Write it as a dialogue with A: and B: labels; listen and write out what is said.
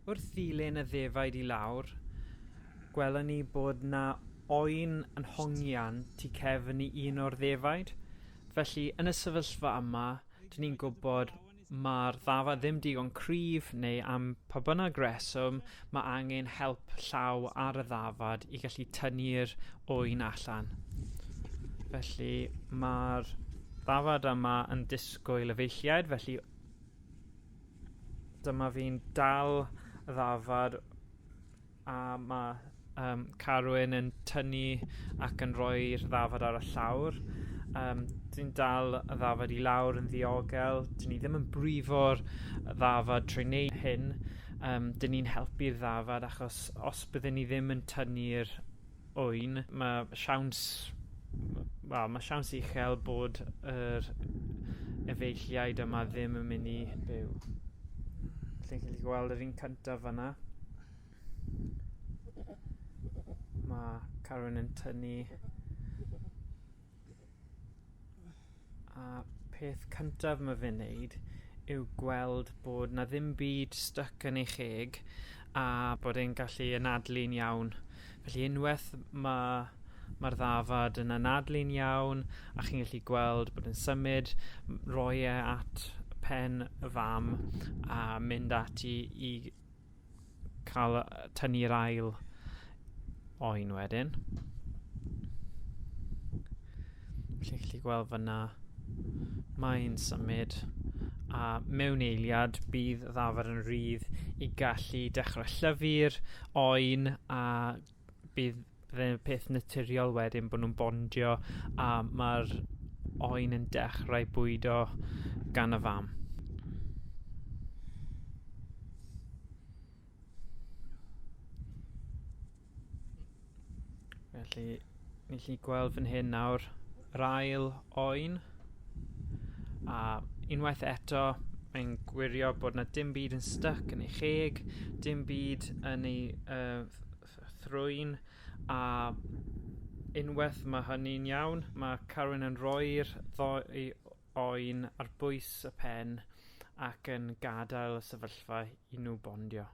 A: Wrth ddilyn y ddefaid I lawr, gwelwn ni bod na oen yn hongian tu cefn I un o'r ddefaid. Felly, yn y sefyllfa yma, dyn ni'n gwybod mae'r ddafad ddim digon cryf neu am pa bynnag reswm mae angen help llaw ar y ddafad I gallu tynnu'r oen allan. Felly, mae'r ddafad yma yn disgwyl efeilliad, felly dyma fi'n dal y ddafad a mae Carwyn yn tynnu ac yn rhoi'r ddafad ar y llawr. Dwi'n dal y ddafad I lawr yn ddiogel. Dyn ni ddim yn brifo'r ddafad trwy wneud hyn. Dyn ni'n helpu'r ddafad achos os byddwn ni ddim yn tynnu'r oen, mae siawns uchel bod yr efeilliaid yma ddim yn mynd I byw. Chi'n gallu gweld yr un cyntaf yna. Mae Carwyn yn tynnu. A peth cyntaf mae fe'n neud yw gweld bod na ddim byd stuck yn ei cheg a bod e'n gallu anadlu'n iawn. Felly unwaith mae'r ddafad yn anadlu'n iawn a chi'n gallu gweld bod e'n symud, roi e at pen y fam a mynd ati I cael tynnu'r ail oen wedyn. Chi'n gallu gweld fyna mae'n symud a mewn eiliad bydd y ddafad yn rhydd I gallu dechrau llyfu'r oen a bydd y peth naturiol wedyn bod nhw'n bondio a mae'r oen yn dechrau bwydo gan y fam. Felly, ni'n gallu gweld fan hyn nawr yr ail oen a unwaith eto mae'n gwirio bod na dim byd yn stuck yn ei cheg, dim byd yn ei thrwyn a unwaith mae hynny'n iawn, mae Carwyn yn rhoi'r ddoi oen ar bwys y pen ac yn gadael y sefyllfa I nhw bondio.